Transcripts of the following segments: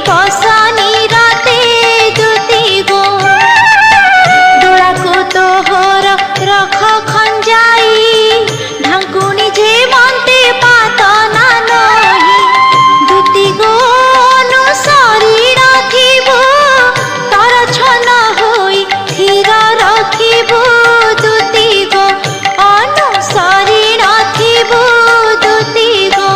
बसानी राते दुती गो डोला को तो हर रख खंजाई ढाकुनी जे मनते पाता ना नहीं दुती गो अनुसारी राखिबो तार छन होई धीर रखिबो दुती गो अनुसारी राखिबो दुती गो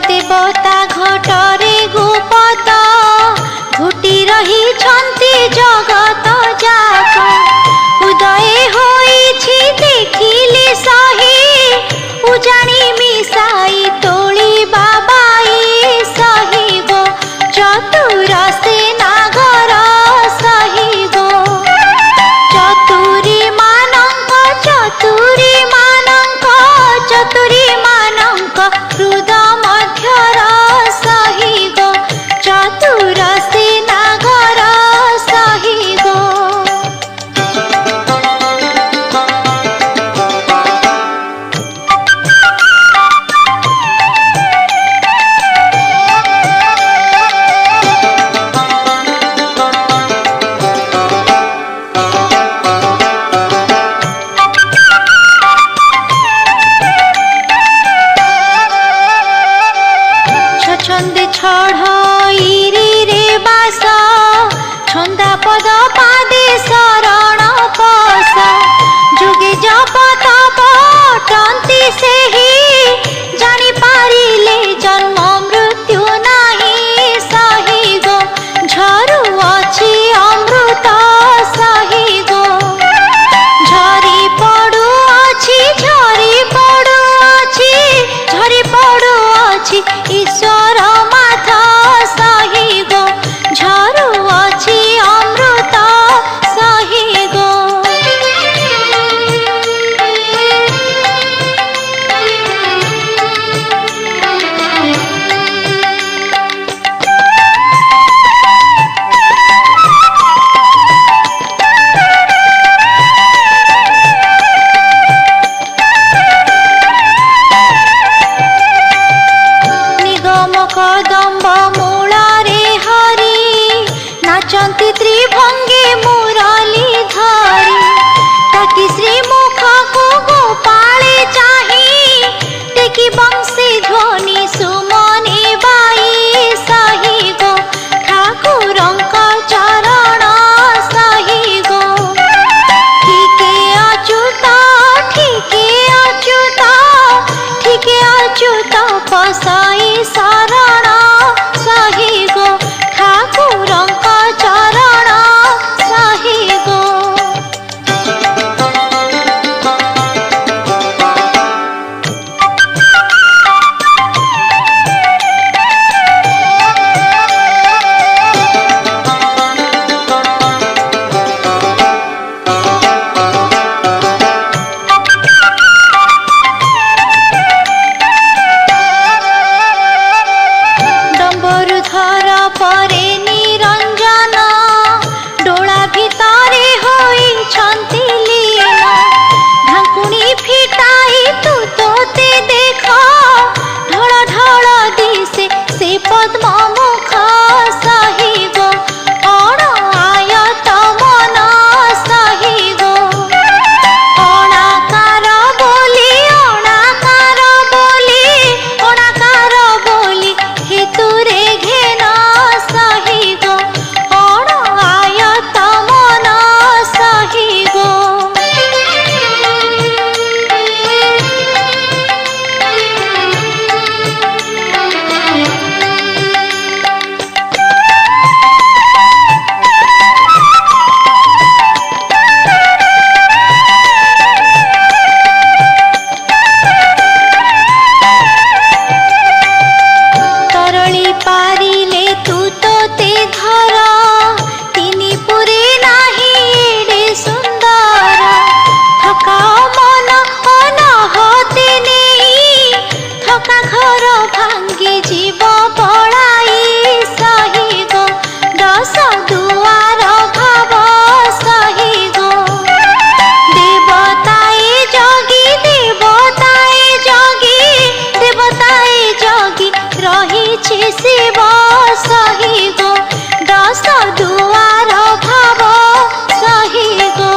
देवता घटरे गोपत घुटी रही छंती जगत जाक उदय होइछि देखिले सही उजाणी मिसाई तोली बाबाई सही गो चतुर से नागर सही गो चतुरी मानंक हृद मध्यर सही गो चतुर से नागर सही गो। छंदे छड़ई रे बास छंदा पद पादे शरण पस जुगे जप तप टंती से ही जानी पारिले जन्म मृत्यु नाही सही गो झरु अछि अमृत सही गो झरी पड़ू अछि ईश्वर माथा सही गो झरु अछि अमृत सही गो। कदम्ब मूलारे हरि नाचंती त्रिभंगे मुरली धरी ताकि श्रीमुख को गोपाले चाही टेकी बंशी ध्वनि सुमनी बाई सही गो ठाकुरंक चरण सही गो ठीके अच्युत पसाई शरण सही गो ठाकुरंक चरण सही गो। परे निरंजन डोला भितरे होई छंती लीन ढाकुणी फिटाई तू तोते देख ढळ ढळ दिसे से पद्म मुख सही गो अण आयत मन सही गो अणाकार बोली हेतुरे घेन सही गो अण आयत मन सही गो। तरली पारिले तू तोते धर तिनी पुरे नाही एडे सुंदर थका मन अनहते नेई थका घर भांगी जीव पड़ाई सही गो दस दुआर भाव सही गो देवताए जगी रही शिव सही गो दस दुआर भाव सही गो।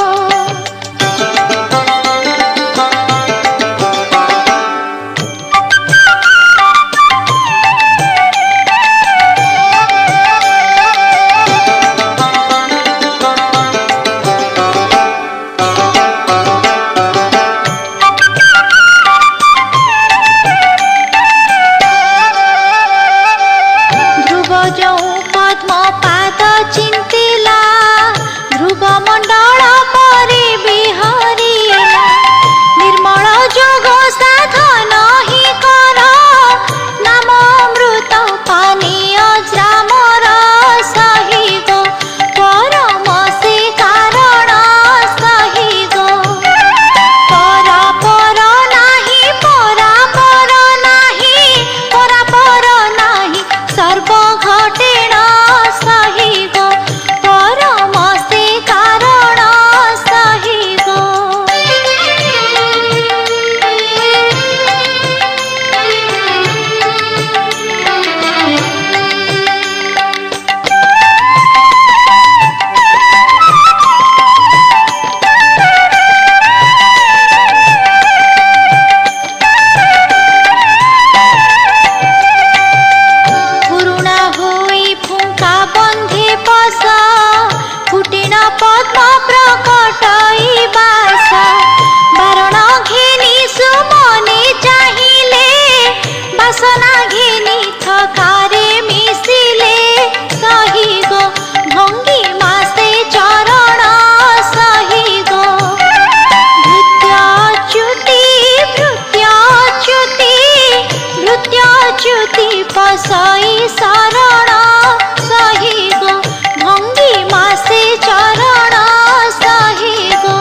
श्रुति पसई शरण सही गो भंगी मासे चरण सही गो।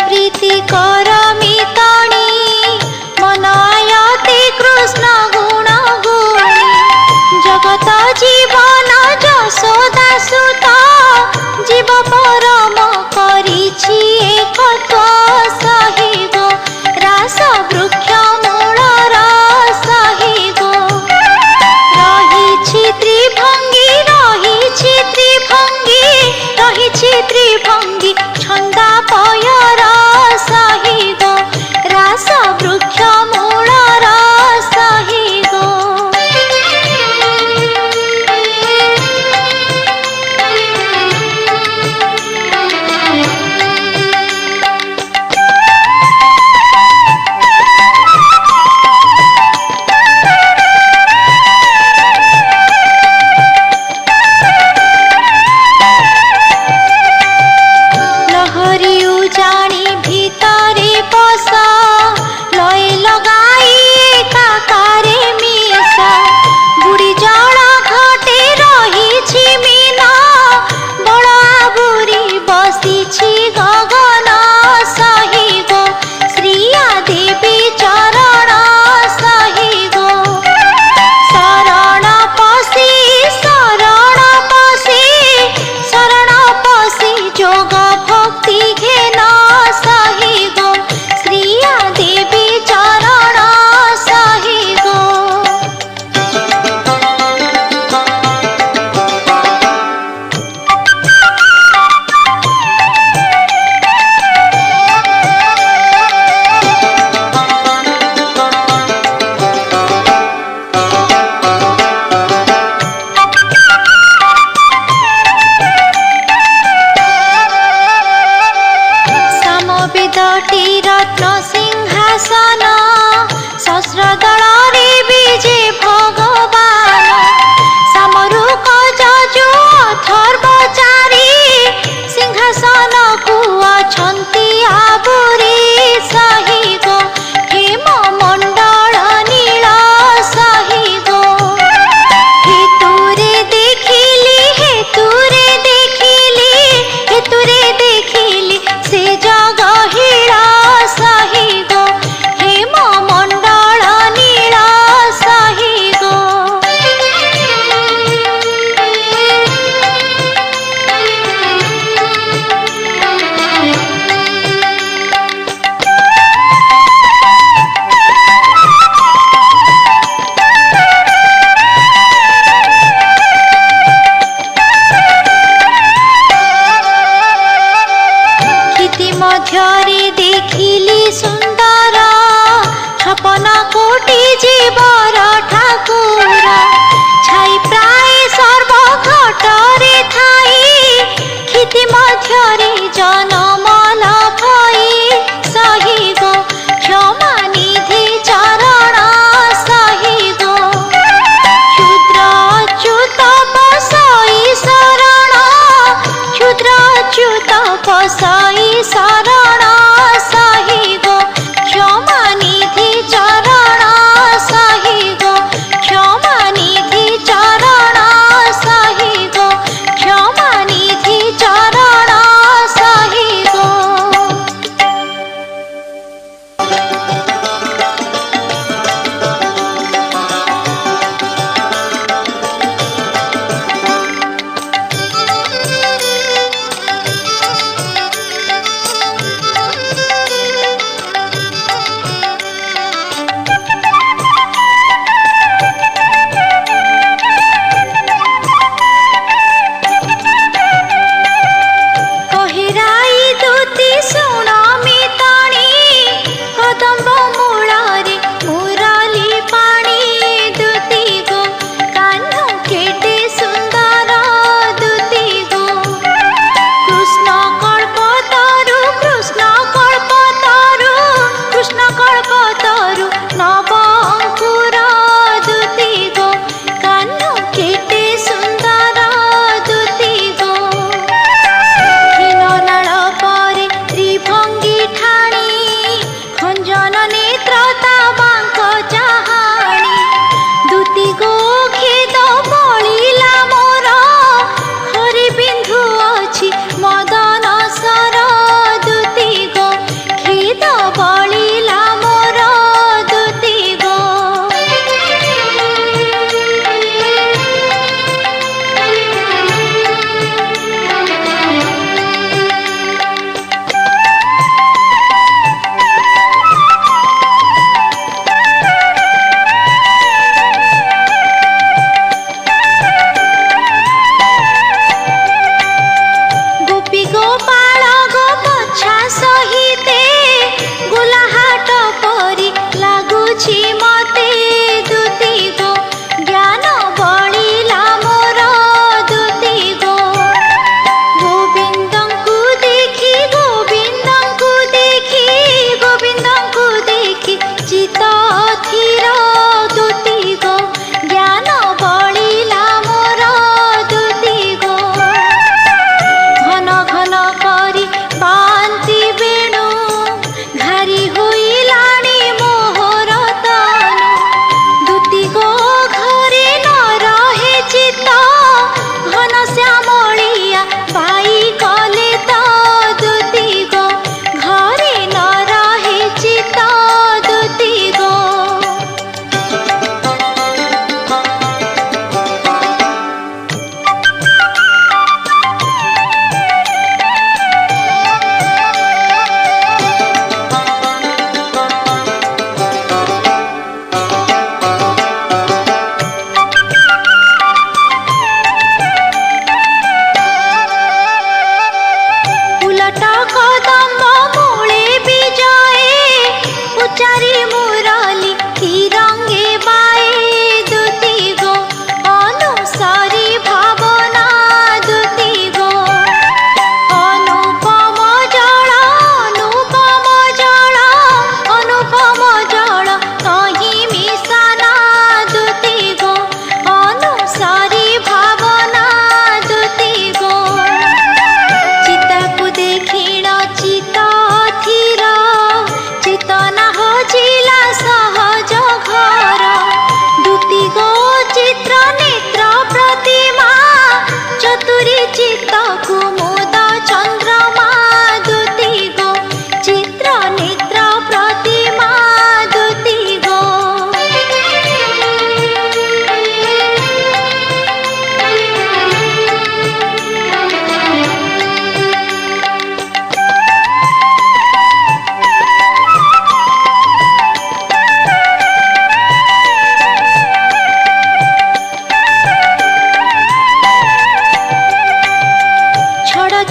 प्रीति कर मितणी मन आयते कृष्ण गुण गुणी जगत जीवन यशोदा सुत जीव परम करिछि एकत्व सही गो रास वृक्ष मूलर सही गो। रहिछि त्रिभंगी रहिछि त्रिभंगी रहिछि त्रिभंगी छंदा पयर सही गो रास वृक्ष मूलर सही गो। लहरी उजाणी भीतरे पसा लय लगाई एकाकारे मिसा बुढ़ी जल घटे रहिछि मीना बड़ आबुरी बसिछि गगन सही गो श्रिया देवी चरण सही गो। शरण पसी जोग भक्ति घेन सही गो श्रिया देवी चरण सही गो। सामवेदटी रत्न सिंहासन सहस्रदल रे विजे भगवान सामरुक जजु अथर्वचारी सिंहासन को अछंती आबुरी सही गो हेम मंडल नील सही गो। हेतुरे देखिली हेतुरे देखिली हेतुरे देखिली से जग हिला सही गो हेम मंडल नील सही गो। क्षिति मध्यरे देखिली सुंदर 56 कोटि जीवर ठाकुर छाई प्राय सर्वघटरे थाई क्षिति मध्यरे जनमल भई सही गो क्षमा निधि चरण सही गो। क्षुद्र अच्युत पसई शरण क्षुद्र अच्युत पसई शरण सही गो क्षमा निधि चरण सही गो क्षमा निधि चरण सही गो क्षमा निधि चरण सही गो।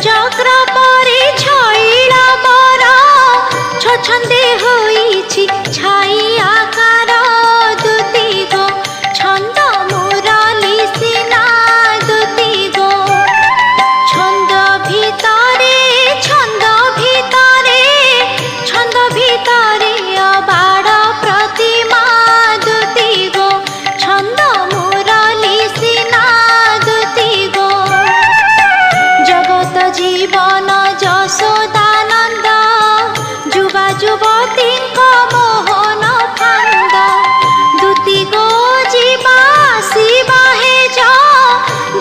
চক্র পরে ছইলা বর ছন্দে হইছি ছাই আকার দুতি গো ছন্দ মুরলি সিনা দুতি গো ছন্দ ভিতরে অবাড় প্রতিমা দুতি গো ছন্দ মুরলি সিনা দুতি গো জগত জীবন যশোদানন্দ যুবা যুবতীଙ୍କ মোহন ফান্দ দুতি গো ଯିବା ଆସିବା ହେଜ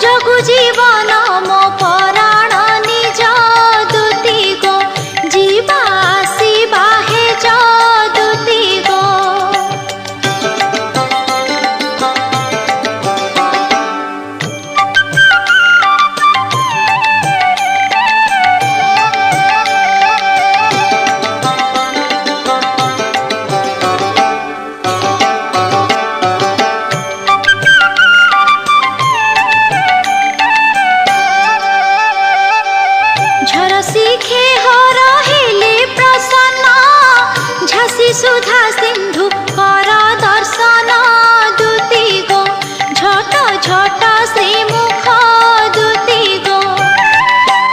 ଜଗୁ ଜୀବନ ମୋ ପରାଣ ନିଜ ଦୁତି ଗো ଯିବା ଆସିବା ହେଜ ଦୁତି ଗো ঝর শিখে হর হেলে প্রসন্ন ঝাসি সুধা সিন্ধু কর দর্শন দুতি গো ঝট ঝট শ্রীমুখ দুতি গো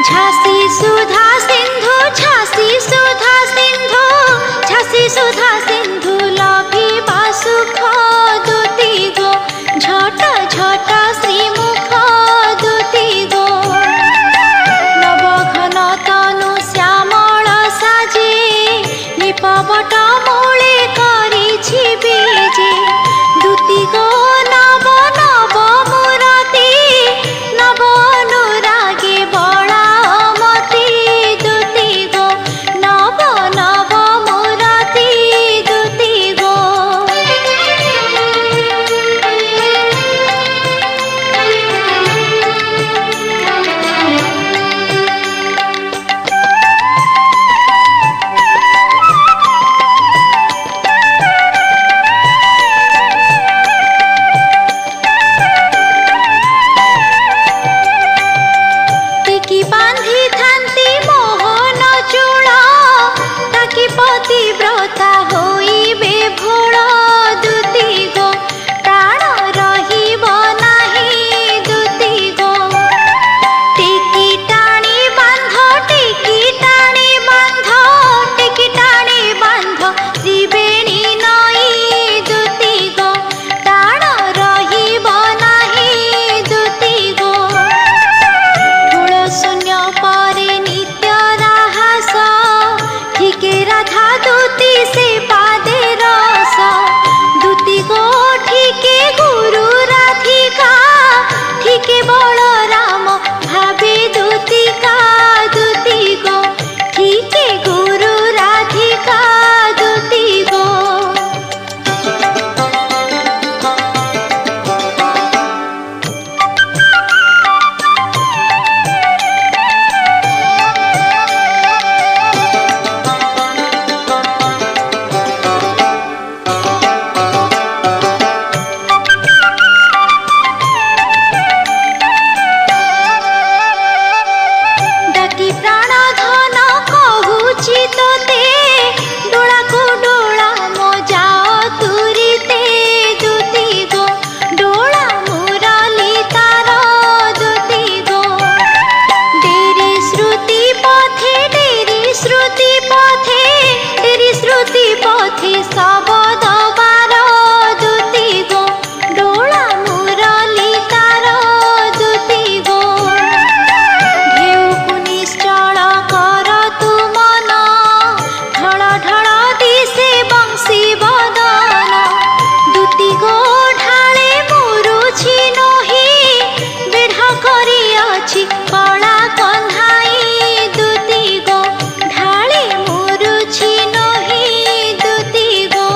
ঝাসি সুধা সিন্ধু ঝাসি সুধা সিন্ধু ঝাসি সুধা সিন্ধু লভিবা সুখ দুতি গো ঝট ঝট শ্রীমুখ দুতি গো নবঘন তনু শ্যামল সাজে নিপবট মূলে করিছি বীজে দুতি গো নব নব মুরতি নব অনুরাগে বলা মতি দুতি গো নব নব মুরতি দুতি গো টিকি বাঁধি থান্তি মোহন চূড় তাকি পতিব্রতা হইবে ভোଳ দুতি গো প্রাণ রহিব নাহি দুতি গো টিকি টাণি বাঁধ টিকি টাণি বাঁধ টিকি টাণি বাঁধ ত্রিবেণী নই দুতি গো প্রাণ রহিব নাহি দুতি গো কুল শূন্য পরে নিত্য রাহাস ঠিকে রাধা দুতি সে পাদে রস দুতি গো ঠিকে গুরু রাধিকা ঠিকে বলরাম ভাবে দুতিকা দুতি গো ঠিকে গুরু রাধিকা দুতি গো ডাকি প্রাণ ধন কহুছি তোতে ডোলাকু ডোলা মো যাও তুরিতে দুতি গো ডোলা মুরলি তার দুতি গো ডেরি শ্রুতি পথে ডেরি শ্রুতি পথে ডেরি শ্রুতি পথে শবদ বার দুতি গো ডোলা মুরলি তার দুতি গো ঢেউକୁ নিশ্চଳ কর তু মন ঢଳ ঢଳ দিশে বংশী বদন দুতি গো ঢাଳେ মুରୁଛି নহি বেঢ় କରିଅଛି କଳା କହ୍ନାଇ দুতি গো ঢাଳେ মুରୁଛି নহি দুতি গো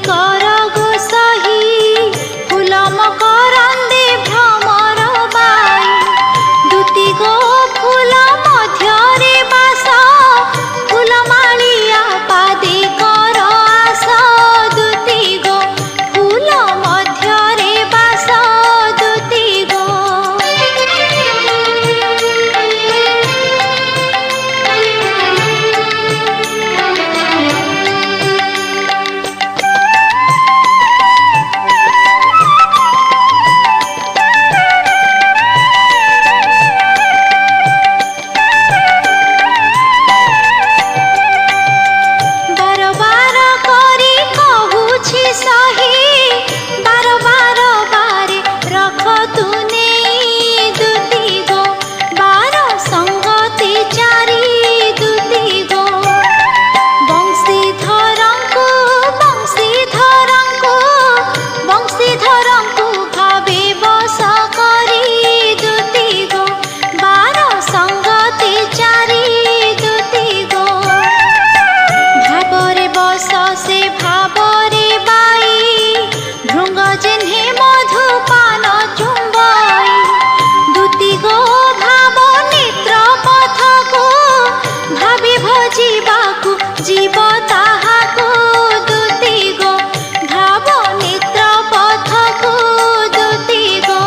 कर गो सही फूल मकरंदे भ्रमर बाई दुती गो फूल मध्यरे बास फूल मालिया पादे कर आस दुती गो फूल मध्यरे बास दुती गो जीव ताहाको दुती गो भाव नेत्र पथको दुती गो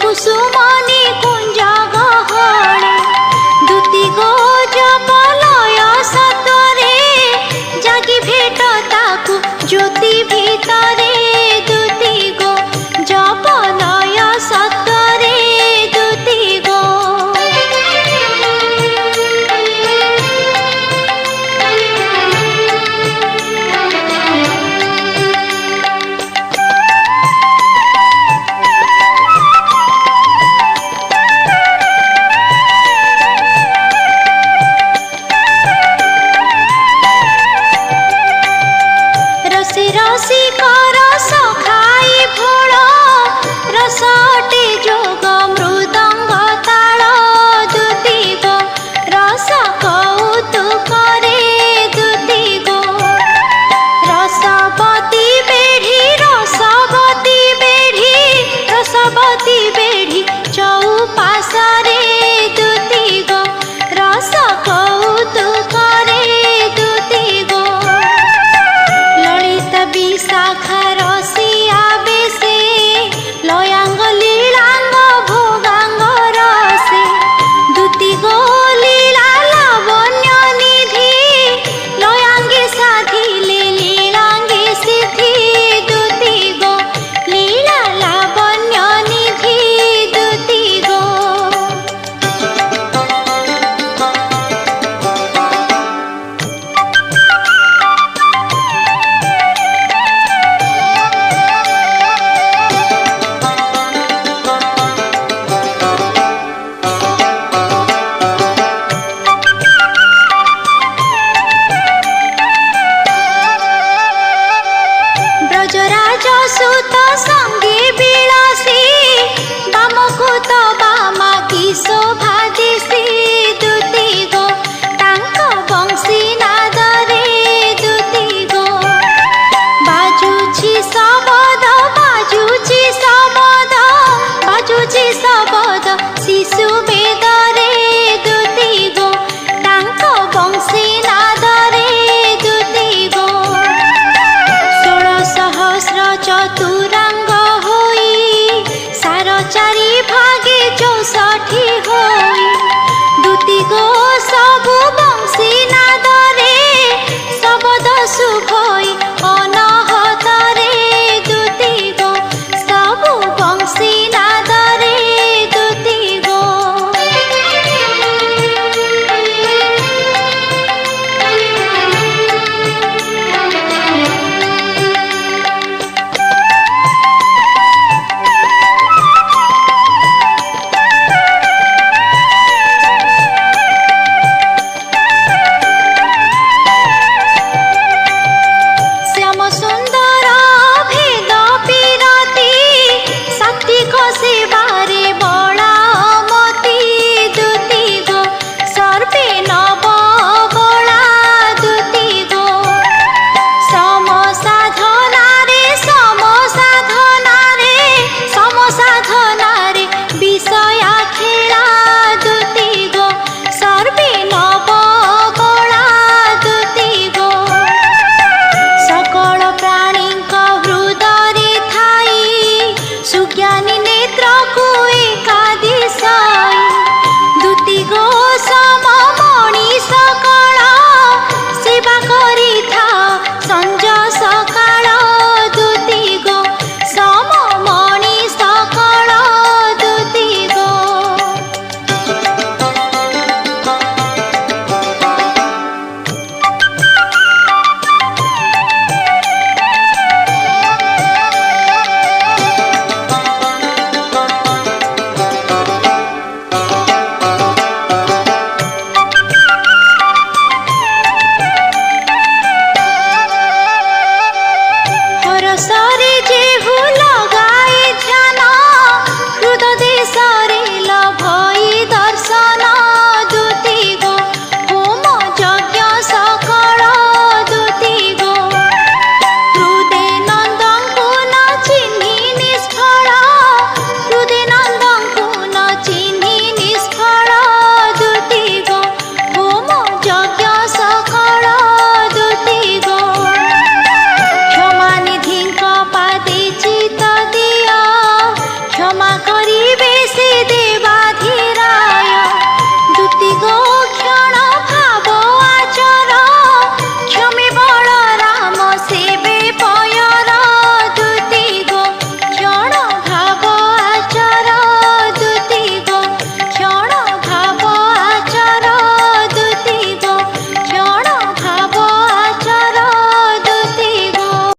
कुसुम